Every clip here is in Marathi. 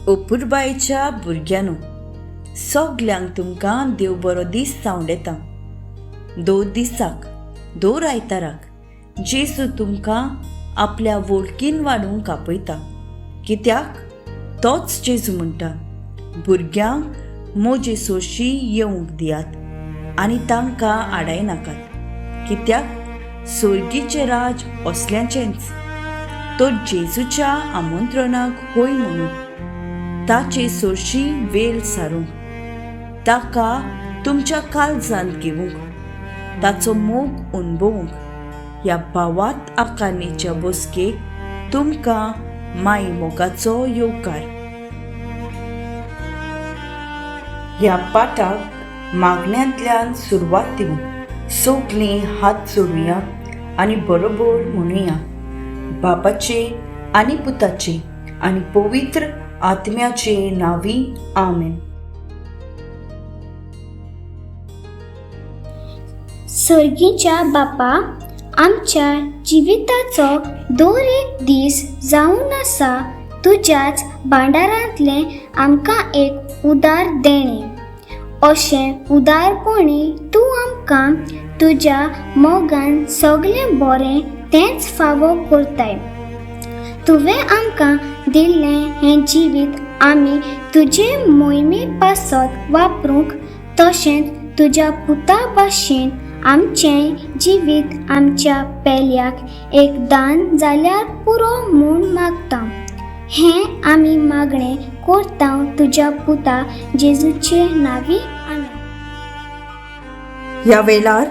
अपुरबायेच्या भुरग्यांनो, सगल्यांक तुमकां देव बरो दीस जावं येता. 2 दिसाक 2 आयताराक जेजू तुमकां आपल्या वळखीन वाडूंक आपयता. कित्याक तोच जेजू म्हणटा, भुरग्यांक मोजे सोशी येवंक दियात आनी तांकां आडाय नाकात, कित्याक सर्गीचें राज असल्यांचेंच. तो जेजूच्या आमंत्रणाक होय म्हणून ताचे सोशी वेल सारूंक, ताका तुमच्या काळजांत घेवंक, ताचो मोग अणभवूंक ह्या भावात आकारणेच्या बसकेक तुमकां माई मोगाचो येवकार. ह्या पाठाक मागण्यांतल्यान सुरवात दिवंक सगळीं हात जोडुया आनी बरोबर म्हणुया, बापाचे आनी पुताचे आनी पवित्र आत्म्याचे नांवी आमेन. सर्गीच्या बापा, आमच्या जिविताचो दर एक दीस जावन आसा तुज्याच भांडारांतलें आमकां एक उदार देणें. अशें उदारपणी तूं आमकां तुज्या मोगान सगळें बरें तेंच फावो करताय. तुवें आमकां दिल्लें हें जिवीत आमी तुजे मोहिमे पासत वापरूंक, तशेंच तुज्या पुता भाशेन आमचें जिवीत आमच्या पेल्याक एक दान जाल्यार पुरो म्हूण मागता. हें आमी मागणें करता तुज्या पुता जेजूचे नांवी आमेन. ह्या वेळार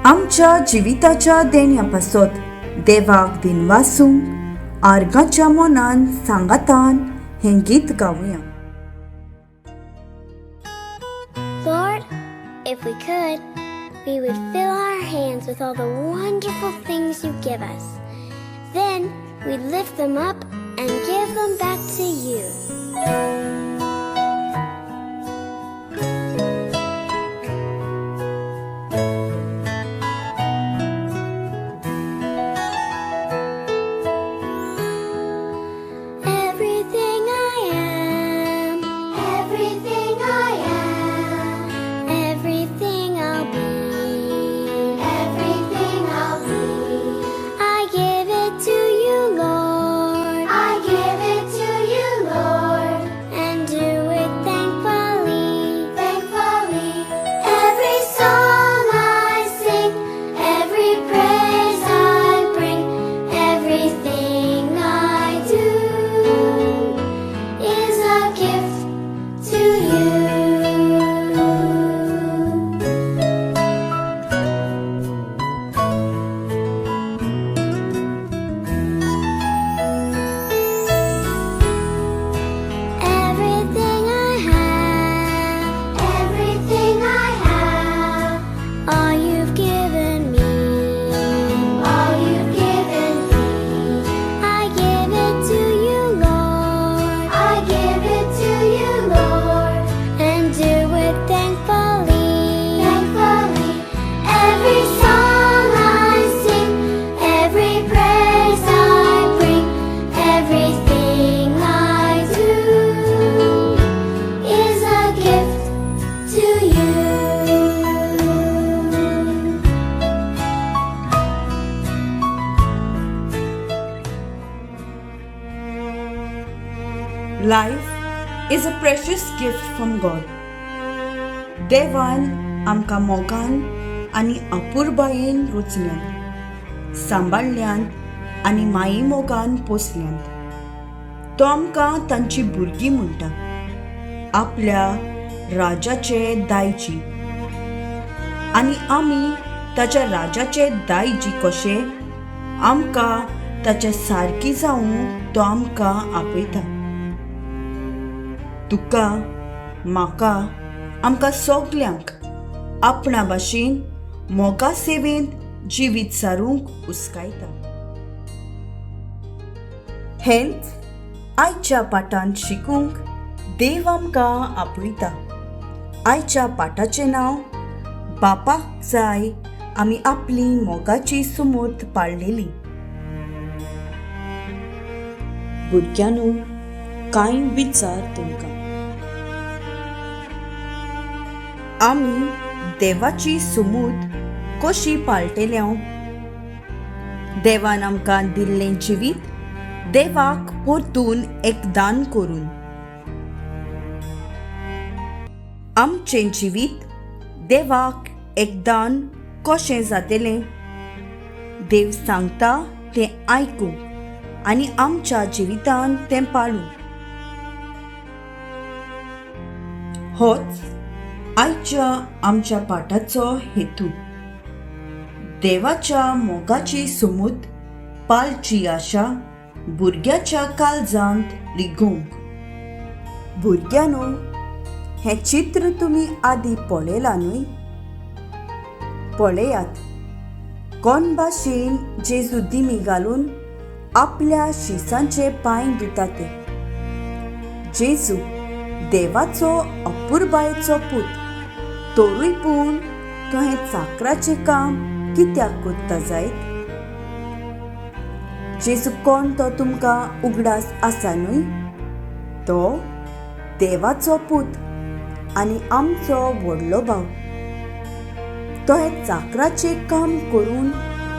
आमच्या जिविताच्या देण्या पासत देवाक दिनवासूंक आर्गाच्या मोनान सांगातान हें गीत गावुया. Lord, if we could, we would fill our hands with all the wonderful things you give us. Then we'd lift them up and give them back to you. Life is a precious gift from God. देवान आमकां मोगान आनी अपुरबायेन रुचल्यांत, सांबाळल्यांत आनी माई मोगान पोसल्यांत. तो आमकां तांची भुरगीं म्हणटा, आपल्या राजाचे दायजी. आनी आमी ताच्या राजाचे दायजी कशे, आमकां ताचे सारकी जावंक तो आमकां आपयता. तुका, म्हाका, आमकां सगल्यांक आपणा भाशेन मोगा सेवेंत जिवीत सारूंक उस्कायता. हेंच आयच्या पाठांत शिकूंक देव आमकां आपयता. आयच्या पाठाचें नांव, बापाक जाय आमी आपली मोगाची सुमोत पाळलेली. भुरग्यांनो, कांय विचार तुमकां. आमी देवाची सुमूद कशी पाळटल्यो? देवान आमकां दिल्लें जिवीत देवाक परतून एक दान करून. आमचें जिवीत देवाक एक दान कशें जातलें? देव सांगता तें आयकूंक आनी आमच्या जिवितांत तें पाळूंक. होच आयच्या आमच्या पाठाचो हेतू. देवाच्या मोगाची सुमूद पाळची आशा भुरग्याच्या काळजांत रिगूंक. भुरग्यानो, हें चित्र तुमी आदी पळयलां न्हय? पळयात. कोण भाशेन जेजू दिमी घालून आपल्या शिसांचे पांय धुता ते. जेजू देवाचो अपुरबायेचो पूत, तोरूय पूण तो हें चाकराचें काम कित्याक कोत्ता जायत? जेजू कोण तो तुमकां उगडास आसा न्हय? तो देवाचो पूत आनी आमचो व्हडलो भाव. तो हें चाकराचें काम करून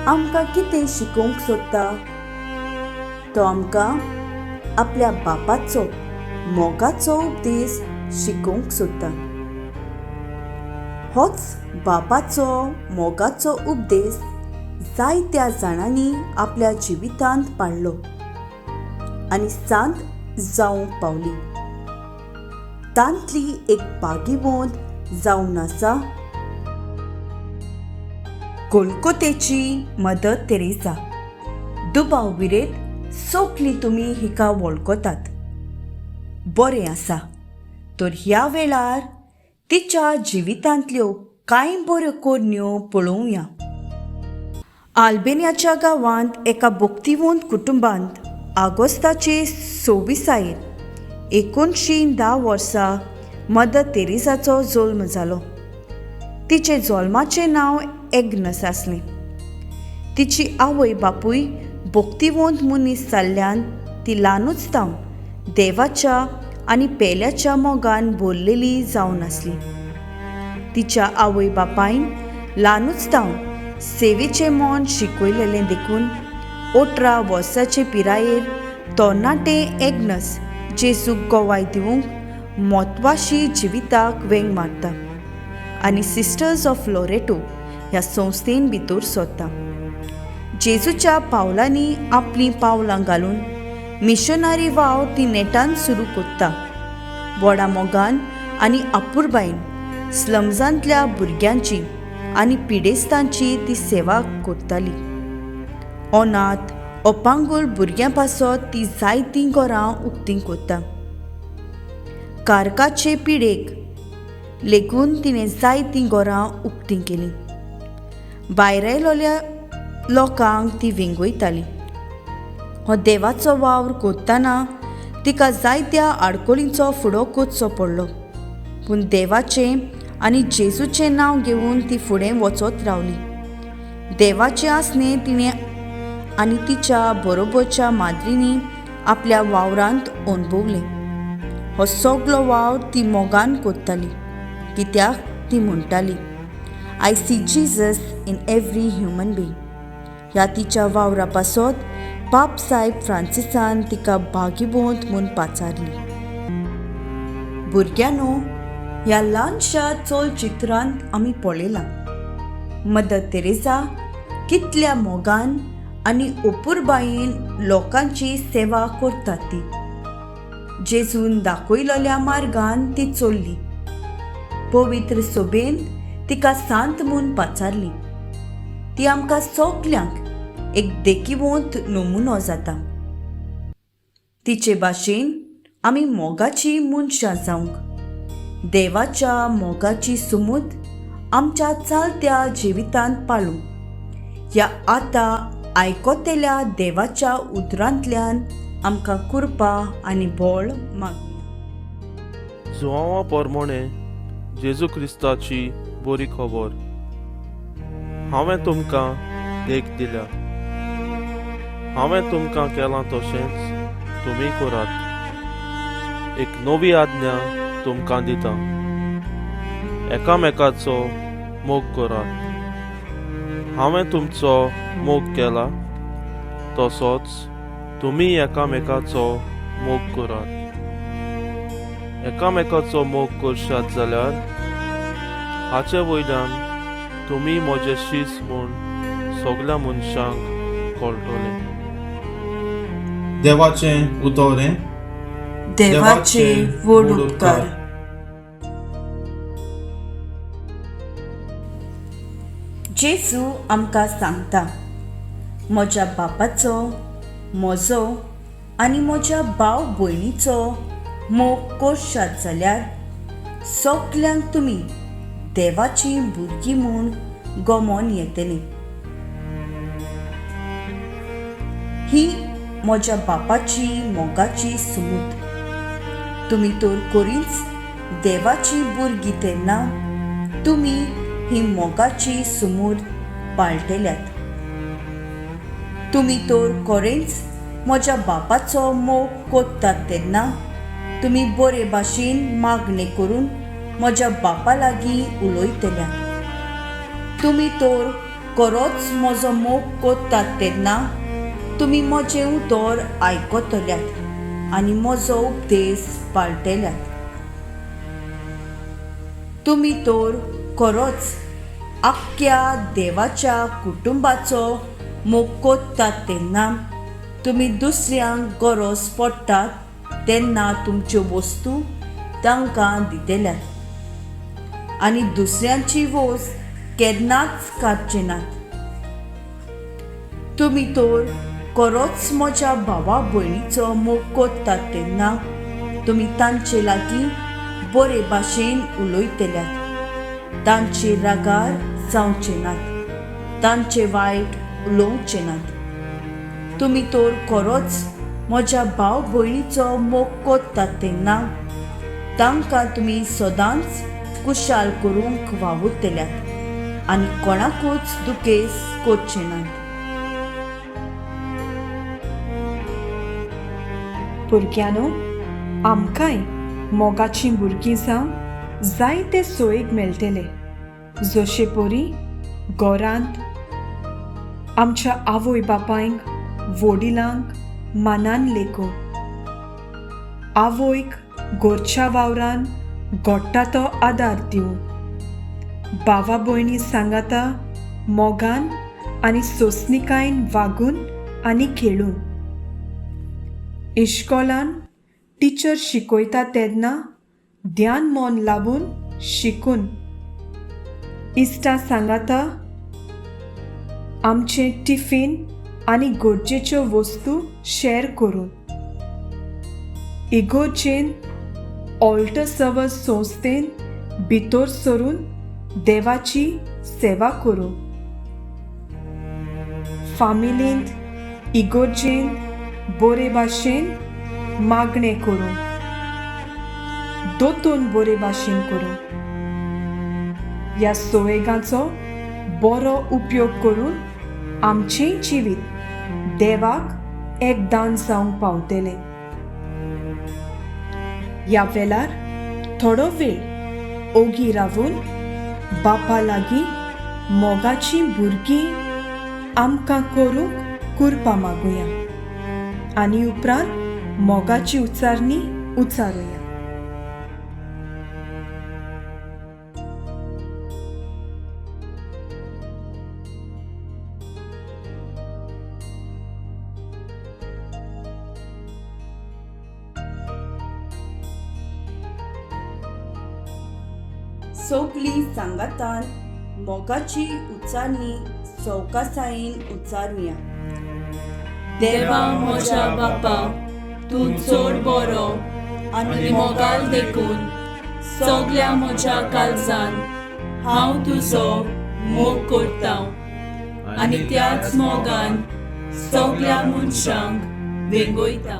आमकां कितें शिकोवंक सोदता? तो आमकां आपल्या बापाचो मोगाचो उपदेश शिकोवंक सोदता. होच बापाचो मोगाचो उपदेश जायत्या जाणांनी आपल्या जिवितांत पाळ्ळो आनी सांत जावंक पावली. तांतली एक बागीबोंद जावन आसा कोलकातेची मदर तेरेसा. दुबाव विरेत सोगलीं तुमी हिका वळखतात. बरें आसा, तर ह्या वेळार तिच्या जिवितांतल्यो कांय बऱ्यो कोरण्यो पळोवया. आल्बेनियाच्या गांवांत एका भक्तिवंत कुटुंबांत ऑगस्टाचे 26 1910 वर्सा मदर तेरेसाचो जल्म जालो. तिचे जल्माचें नांव एग्नस आसलें. तिची आवय बापूय भक्तिवंत मनीस जाल्ल्यान ती ल्हानूच तावन देवाच्या आनी पेल्याच्या मोगान भरलेली जावन आसली. तिच्या आवय बापायन ल्हानूच तावन सेवेचें मोन शिकयलेलें देखून 18 वर्साचे पिरायेर तरणाटें एग्नस जेजूक गोवाय दिवंक म्हत्वाची जिविताक वेंग मारता आनी सिस्टर्स ऑफ लॉरेटो ह्या संस्थेन भितर सरता. जेजूच्या पावलांनी आपलीं पावलां घालून मिशनरी वाव ती नेटान सुरू कोत्ता. व्हडा मोगान आनी अपुरबायेन स्लम्सांतल्या भुरग्यांची आनी पिडेस्तांची ती सेवा करताली. अनाथ अपांगूळ भुरग्यां पासत ती जायतीं घरां उक्तीं कोत्ता. कारकाचे पिडेक लेगून तिणें जायतीं घरां उक्तीं केलीं. भायरयलोल्या लोकांक ती वेंगयताली. हो देवाचो वावर कोत्ताना तिका जायत्या आडकोळींचो फुडो कोचचो पडलो, पूण देवाचें आनी जेजूचें नांव घेवन ती फुडें वचत रावली. देवाचें आसनें तिणें आनी तिच्या बरोबरच्या माद्रींनी आपल्या वावरांत अणभवलें. हो सगलो वावर ती मोगान कोत्ताली, कित्याक ती म्हणटाली, I see Jesus in every human being. ह्या तिच्या वावरा पासत पाप साहेब फ्रांसिसान तिका बागीबोंद म्हूण पाचारली. भुरग्यानो, ह्या ल्हानशा चलचित्रांत आमी पळयलां मदर तेरेसा कितल्या मोगान आनी अपुरबायेन लोकांची सेवा करता ती. जेजून दाखयलेल्या मार्गान ती चल्ली. पवित्र सोबेन तिका सांत म्हूण पाचारली. ती आमकां सगल्यांक एक देखीवंत नमुनो जाता. तिचे भाशेन आमी मोगाची मनशां जावंक, देवाच्या मोगाची सुमूद आमच्या चालत्या जिवितांत पाळूंक, ह्या आतां आयकोतेल्या देवाच्या उतरांतल्यान आमकां कृपा आनी बळ मागुया. जुआंवा पोरमोणे जेजू क्रिस्ताची बरी खबर. हांवें तुमकां देख दिल्या. हांवें तुमकां केलां तशेंच तुमी करात. एक नवी आज्ञा तुमकां दिता, एकामेकाचो मोग करात. हांवें तुमचो मोग केला तसोच तुमी एकामेकाचो मोग करात. एकामेकाचो मोग करशात जाल्यार हाचे वयल्यान तुमी म्हजे शीस म्हूण सगळ्या मनशांक कळटले. देवाचें उतोरें. देवाचे व्हड उपकार. जेजू आमकां सांगता, म्हज्या बापाचो, म्हजो आनी म्हज्या भाव भयणीचो मोग करशात जाल्यार सगल्यांक तुमी देवाची भुरगीं म्हूण गमोन येतलीं. ही म्हज्या बापाची मोगाची सुमूत. तुमी तर कोरींच देवाची भुरगीं तेन्ना तुमी ही मोगाची सुमूत पाळटल्यात. तुमी तर खरेंच म्हज्या बापाचो मोग कोत्तात तेन्ना तुमी बरे भाशेन मागणे करून म्हज्या बापा लागीं उलयतल्यात. तुमी तर खरोच म्हजो मोग कोत्तात तेन्ना तुमी म्हजें उतर आयकतल्यात आनी म्हजो उपदेश पाळटल्यात. तुमी तर खरोच आख्ख्या देवाच्या कुटुंबाचो मोग कोत्तात तेन्ना तुमी दुसऱ्यांक गरज पडटात तेन्ना तुमच्यो वस्तू तांकां दितल्यात आनी दुसऱ्यांची वोस केन्नाच काडचे नात. तुमी तर खरोच म्हज्या भावा भयणीचो मोग कोत्तात तेन्ना तुमी तांचे लागीं बरे भाशेन उलयतल्यात. तांचे रागार जावचे नात, तांचे वायट उलोवचे नात. तुमी तर खरोच म्हज्या भाव भयणीचो मोग कोत्तात तेन्ना तांकां तुमी सदांच कुशाल करूंक वावुरतल्यात आनी कोणाकूच दुखेस कोरचे नात. भुरग्यानो, आमकांय मोगाची भुरगीं जावं जायते सोयेक मेळटले. जशे परी घरांत आमच्या आवय बापायंक वडिलांक मानान लेखो, आवयक घरच्या वावरान घोडटा तो आदार दिवं, भावा भयणी सांगाता मोगान आनी सोंसणिकायेन वागून आनी खेळून, इश्कोलान टिचर शिकयता तेन्ना ध्यान मन लावून शिकून, इश्टा सांगाता आमचे टिफीन आनी गरजेच्यो वस्तू शेअर करून, इगोर्जेन ऑल्टर सर्वस संस्थेन भितर सरून देवाची सेवा करूं, फामिलींत इगोर्जेन बरे भाशेन मागणे करूं, दोतोन बरे भाशेन करूं, ह्या सोयेगांचो बरो उपयोग करून आमचें जिवीत देवाक एक दान जावंक पावतलें. ह्या वेळार थोडो वेळ ओगी रावून बापा लागीं मोगाची भुरगीं आमकां करूंक कुरपा मागुया आनी उपरांत मोगाची उच्चारणी उच्चारुया. सगळीं सांगातान मोगाची उच्चारणी सवकासायेन उच्चारुया. देवा म्हज्या बापा, तूं चड बरो आनी मोगाल देखून सगळ्या म्हज्या काळजान हांव तुजो मोग करतां आनी त्याच मोगान सगळ्या मनशांक वेंगयता.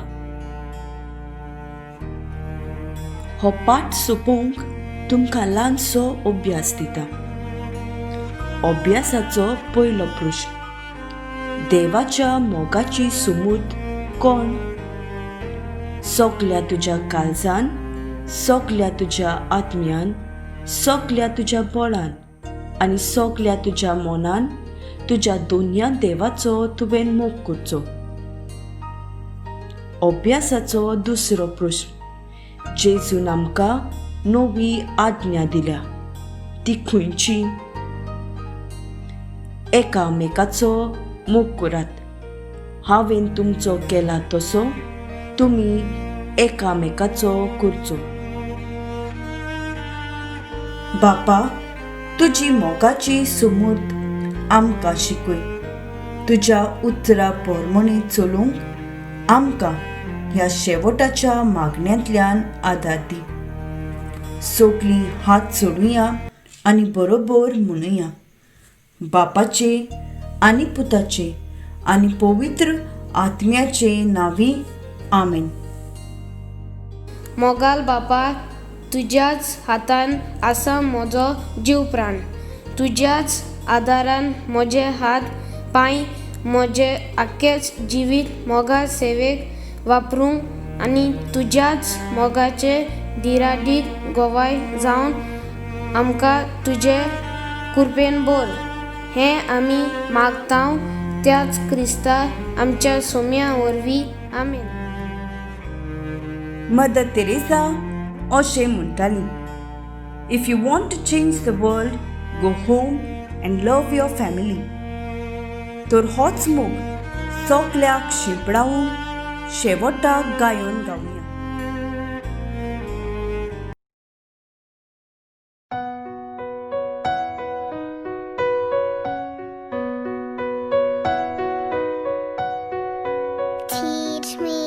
हो पाठ सोंपोवंक तुमकां ल्हानसो अभ्यास दिता. अभ्यासाचो पयलो प्रश्न: देवाच्या मोगाची सुमूत कोण? सोगल्या तुज्या काळजान, सोगल्या तुज्या आत्म्यान, सोगल्या तुज्या बळान आनी सोगल्या तुज्या मोनान तुज्या दोनया देवाचो तुवें मोग करचो. अभ्यासाचो दुसरो प्रश्न. जेजून आमकां नवी आज्ञा दिल्या ती खंयची? एकामेकाचो मोग करात. हांवें तुमचो केला तसो तुमी एकामेकाचो करचो. बापा, तुजी मोगाची समूद आमकां शिकय. तुज्या उतरां पोरमणी चलूंक आमकां ह्या शेवटाच्या मागण्यांतल्यान आदार दी. सगळीं हात जोडुया आनी बरोबर म्हणुया. बापाचे आनी पुताचे आनी पवित्र आत्म्याचे नांवी. आमेन. मोगाल बापा, तुज्याच हातान आसा म्हजो जीव प्राण. तुज्याच आदारान म्हजे हात पांय म्हजे आख्खेच जिवीत मोगा सेवेक वापरूंक आनी तुज्याच मोगाचे दिराडीक गोवाय जावन आमकां तुजे कृपेन बोर. हें आमी मागतांव त्याच क्रिस्ता आमच्या सोम्या वरवीं. आमेन. मदर तेरेसा अशें म्हणटाली, if you want to change the world, go home and love your family. तर होच मोग सगल्याक शिंपडावून शेवटाक गायोन गावया. Teach me